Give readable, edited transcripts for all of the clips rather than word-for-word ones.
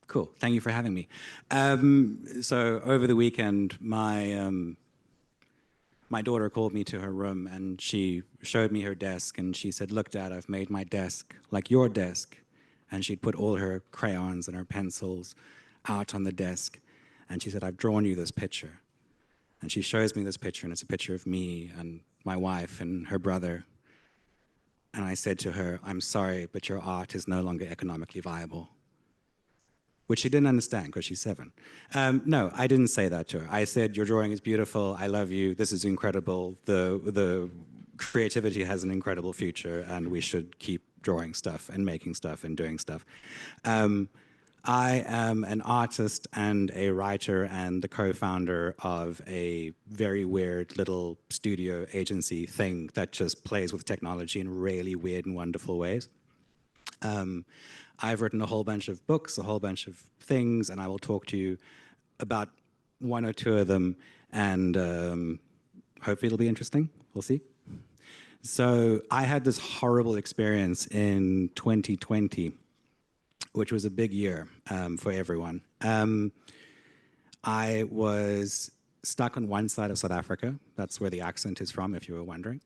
Cool. Thank you for having me. So over the weekend, my daughter called me to her room and she showed me her desk and she said, "Look, Dad, I've made my desk like your desk." And she'd put all her crayons and her pencils out on the desk. And she said, "I've drawn you this picture." And she shows me this picture, and it's a picture of me and my wife and her brother. And I said to her, "I'm sorry, but your art is no longer economically viable." Which she didn't understand because she's 7. No, I didn't say that to her. I said, "Your drawing is beautiful. I love you. This is incredible. The creativity has an incredible future, and we should keep drawing stuff and making stuff and doing stuff." I am an artist and a writer and the co-founder of a very weird little studio agency thing that just plays with technology in really weird and wonderful ways. I've written a whole bunch of books, a whole bunch of things, and I will talk to you about 1 or 2 of them, and hopefully it'll be interesting. We'll see. So I had this horrible experience in 2020, which was a big year for everyone. I was stuck on one side of South Africa. That's where the accent is from, if you were wondering.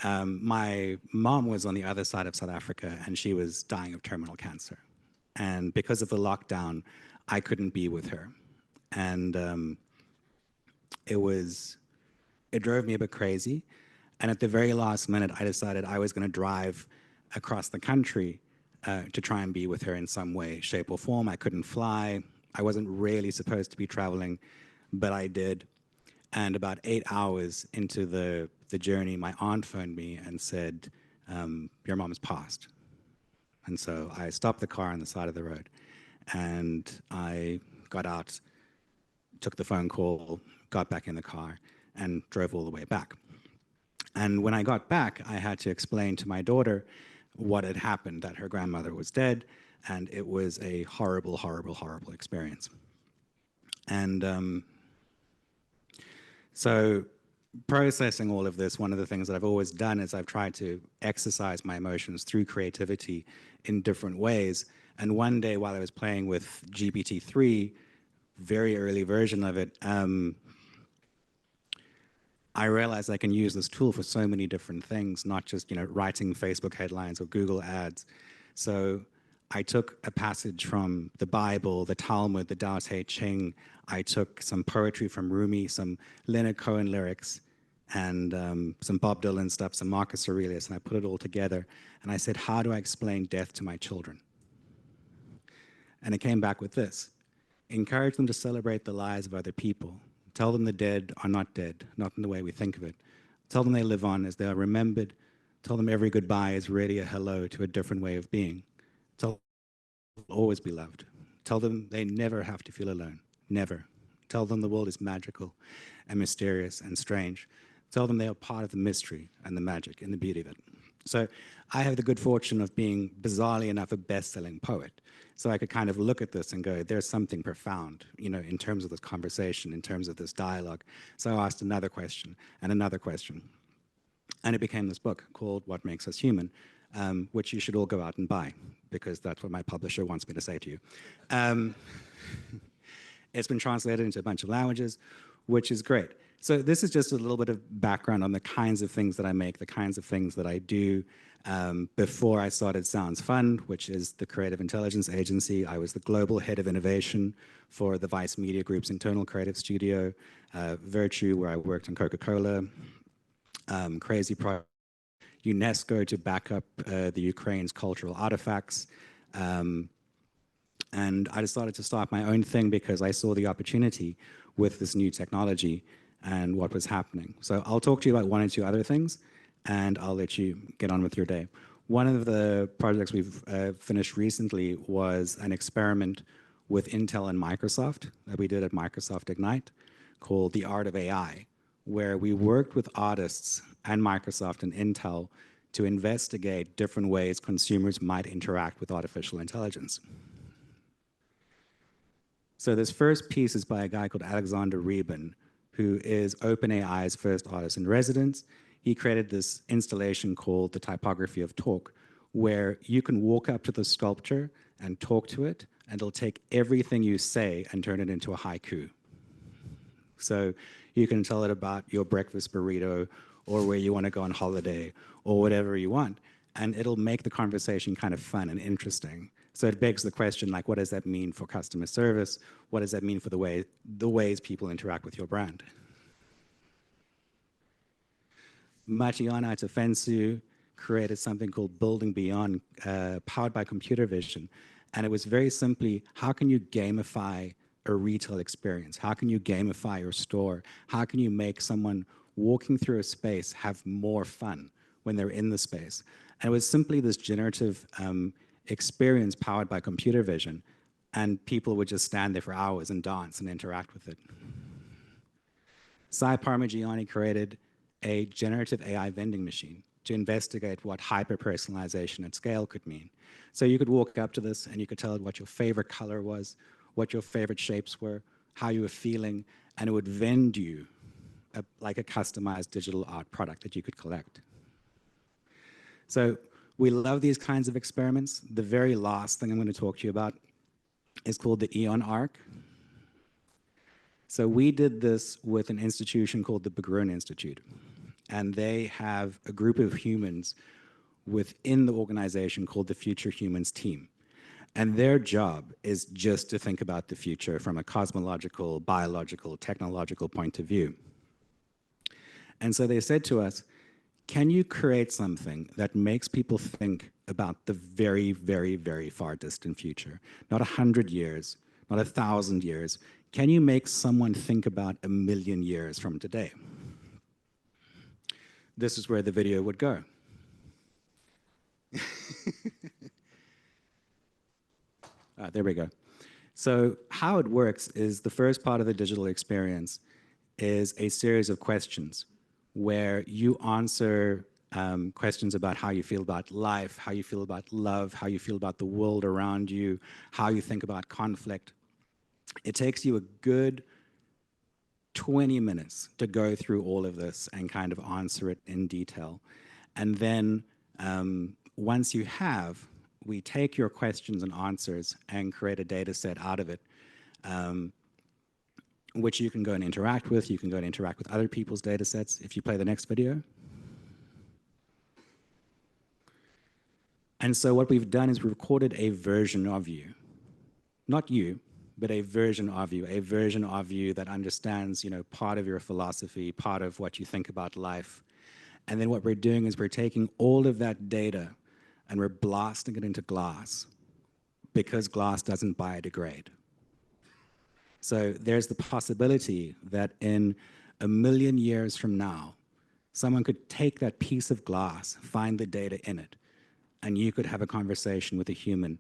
My mom was on the other side of South Africa, and she was dying of terminal cancer. And because of the lockdown, I couldn't be with her. And it drove me a bit crazy. And at the very last minute, I decided I was going to drive across the country to try and be with her in some way, shape, or form. I couldn't fly. I wasn't really supposed to be traveling, but I did. And about 8 hours into the journey, my aunt phoned me and said, "Your mom's passed." And so I stopped the car on the side of the road, and I got out, took the phone call, got back in the car, and drove all the way back. And when I got back, I had to explain to my daughter what had happened, that her grandmother was dead, and it was a horrible, horrible, horrible experience. And so processing all of this, one of the things that I've always done is I've tried to exercise my emotions through creativity in different ways. And one day while I was playing with GPT-3, very early version of it, I realized I can use this tool for so many different things, not just, writing Facebook headlines or Google ads. So I took a passage from the Bible, the Talmud, the Tao Te Ching. I took some poetry from Rumi, some Leonard Cohen lyrics, and some Bob Dylan stuff, some Marcus Aurelius, and I put it all together. And I said, "How do I explain death to my children?" And it came back with this: encourage them to celebrate the lives of other people. Tell them the dead are not dead, not in the way we think of it. Tell them they live on as they are remembered. Tell them every goodbye is really a hello to a different way of being. Tell them they'll always be loved. Tell them they never have to feel alone, never. Tell them the world is magical and mysterious and strange. Tell them they are part of the mystery and the magic and the beauty of it. So I have the good fortune of being, bizarrely enough, a best-selling poet. So I could kind of look at this and go, there's something profound, in terms of this conversation, in terms of this dialogue. So I asked another question and another question. And it became this book called What Makes Us Human, which you should all go out and buy, because that's what my publisher wants me to say to you. It's been translated into a bunch of languages, which is great. So this is just a little bit of background on the kinds of things that I make, the kinds of things that I do. Before I started Sounds Fund, which is the creative intelligence agency, I was the global head of innovation for the Vice Media Group's internal creative studio, Virtue, where I worked on Coca-Cola, Crazy Project, UNESCO to back up the Ukraine's cultural artifacts. And I decided to start my own thing because I saw the opportunity with this new technology and what was happening. So I'll talk to you about 1 or 2 other things, and I'll let you get on with your day. One of the projects we've finished recently was an experiment with Intel and Microsoft that we did at Microsoft Ignite called The Art of AI, where we worked with artists and Microsoft and Intel to investigate different ways consumers might interact with artificial intelligence. So this first piece is by a guy called Alexander Reben, who is OpenAI's first artist in residence. He created this installation called the Typography of Talk, where you can walk up to the sculpture and talk to it and it'll take everything you say and turn it into a haiku. So you can tell it about your breakfast burrito or where you want to go on holiday or whatever you want. And it'll make the conversation kind of fun and interesting. So it begs the question, like, what does that mean for customer service? What does that mean for the ways people interact with your brand? Matiana Tafensu created something called Building Beyond, powered by computer vision. And it was very simply, how can you gamify a retail experience? How can you gamify your store? How can you make someone walking through a space have more fun when they're in the space? And it was simply this generative experience powered by computer vision. And people would just stand there for hours and dance and interact with it. Sai Parmigiani created a generative AI vending machine to investigate what hyper-personalization at scale could mean. So you could walk up to this and you could tell it what your favorite color was, what your favorite shapes were, how you were feeling, and it would vend you like a customized digital art product that you could collect. So we love these kinds of experiments. The very last thing I'm going to talk to you about is called the Iain arc. So we did this with an institution called the Berggruen Institute. And they have a group of humans within the organization called the Future Humans team. And their job is just to think about the future from a cosmological, biological, technological point of view. And so they said to us, can you create something that makes people think about the very, very, very far distant future? Not 100 years, not 1,000 years. Can you make someone think about 1,000,000 years from today? This is where the video would go. There we go. So how it works is the first part of the digital experience is a series of questions where you answer questions about how you feel about life, how you feel about love, how you feel about the world around you, how you think about conflict. It takes you a good 20 minutes to go through all of this and kind of answer it in detail. And then once you have, we take your questions and answers and create a data set out of it, which you can go and interact with. You can go and interact with other people's data sets. If you play the next video. And so what we've done is we've recorded a version of you, not you, but a version of you that understands, you know, part of your philosophy, part of what you think about life. And then what we're doing is we're taking all of that data and we're blasting it into glass because glass doesn't biodegrade. So there's the possibility that in 1,000,000 years from now, someone could take that piece of glass, find the data in it, and you could have a conversation with a human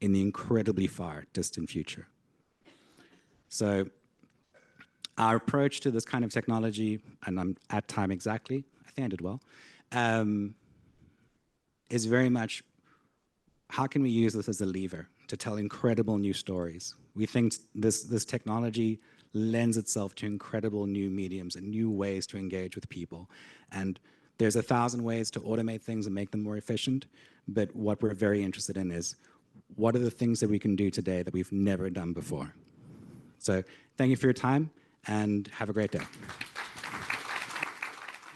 in the incredibly far distant future. So our approach to this kind of technology, and I'm at time exactly, I think I did well, is very much how can we use this as a lever to tell incredible new stories? We think this technology lends itself to incredible new mediums and new ways to engage with people. And there's 1,000 ways to automate things and make them more efficient, but what we're very interested in is what are the things that we can do today that we've never done before? So thank you for your time and have a great day.